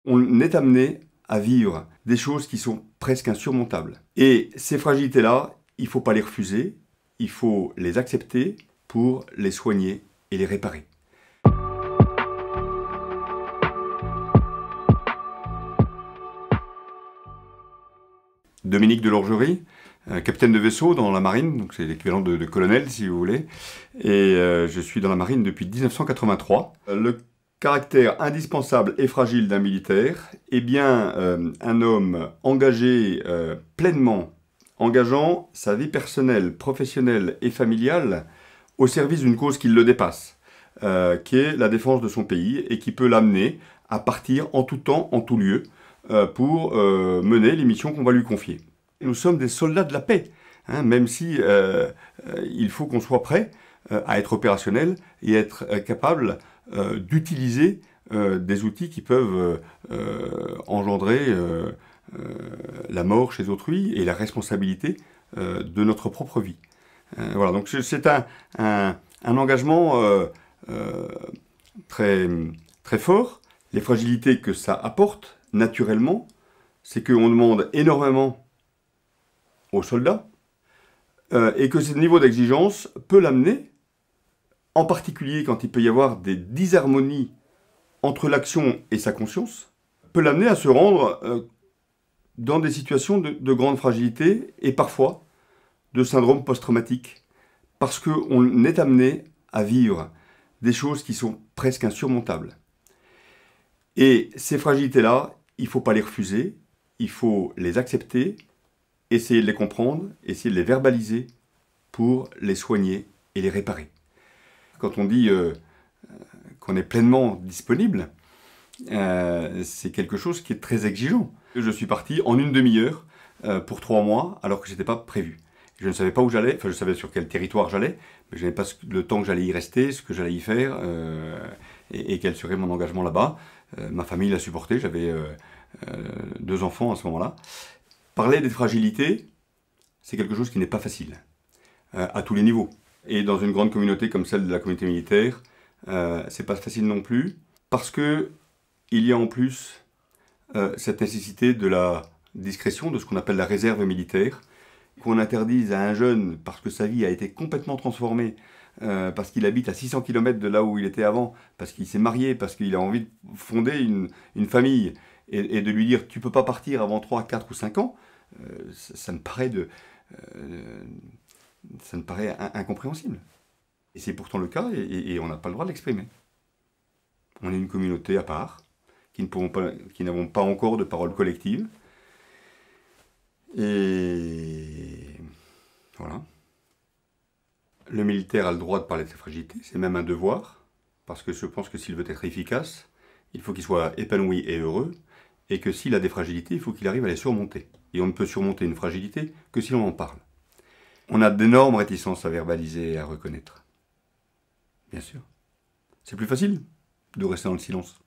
On est amené à vivre des choses qui sont presque insurmontables. Et ces fragilités-là, il ne faut pas les refuser, il faut les accepter pour les soigner et les réparer. Dominique de Lorgerie, capitaine de vaisseau dans la marine, donc c'est l'équivalent de colonel si vous voulez, et je suis dans la marine depuis 1983. Le caractère indispensable et fragile d'un militaire, eh bien un homme engagé pleinement, engageant sa vie personnelle, professionnelle et familiale au service d'une cause qui le dépasse, qui est la défense de son pays et qui peut l'amener à partir en tout temps, en tout lieu, pour mener les missions qu'on va lui confier. Nous sommes des soldats de la paix, hein, même si il faut qu'on soit prêt à être opérationnel et être capable d'utiliser des outils qui peuvent engendrer la mort chez autrui et la responsabilité de notre propre vie. Voilà, donc c'est un engagement très, très fort. Les fragilités que ça apporte, naturellement, c'est qu'on demande énormément aux soldats et que ce niveau d'exigence peut l'amener, en particulier quand il peut y avoir des disharmonies entre l'action et sa conscience, peut l'amener à se rendre dans des situations de grande fragilité et parfois de syndrome post-traumatique, parce qu'on est amené à vivre des choses qui sont presque insurmontables. Et ces fragilités-là, il ne faut pas les refuser, il faut les accepter, essayer de les comprendre, essayer de les verbaliser pour les soigner et les réparer. Quand on dit qu'on est pleinement disponible, c'est quelque chose qui est très exigeant. Je suis parti en une demi-heure pour 3 mois alors que ce n'était pas prévu. Je ne savais pas où j'allais, enfin je savais sur quel territoire j'allais, mais je n'avais pas le temps que j'allais y rester, ce que j'allais y faire et quel serait mon engagement là-bas. Ma famille l'a supporté, j'avais 2 enfants à ce moment-là. Parler des fragilités, c'est quelque chose qui n'est pas facile, à tous les niveaux. Et dans une grande communauté comme celle de la communauté militaire, c'est pas facile non plus, parce que il y a en plus cette nécessité de la discrétion, de ce qu'on appelle la réserve militaire, qu'on interdise à un jeune parce que sa vie a été complètement transformée, parce qu'il habite à 600 km de là où il était avant, parce qu'il s'est marié, parce qu'il a envie de fonder une famille, et de lui dire tu peux pas partir avant 3, 4 ou 5 ans, ça me paraît incompréhensible. Et c'est pourtant le cas, et on n'a pas le droit de l'exprimer. On est une communauté à part, qui n'avons pas encore de parole collective. Et voilà. Le militaire a le droit de parler de ses fragilités, c'est même un devoir, parce que je pense que s'il veut être efficace, il faut qu'il soit épanoui et heureux, et que s'il a des fragilités, il faut qu'il arrive à les surmonter. Et on ne peut surmonter une fragilité que si l'on en parle. On a d'énormes réticences à verbaliser et à reconnaître. Bien sûr. C'est plus facile de rester dans le silence.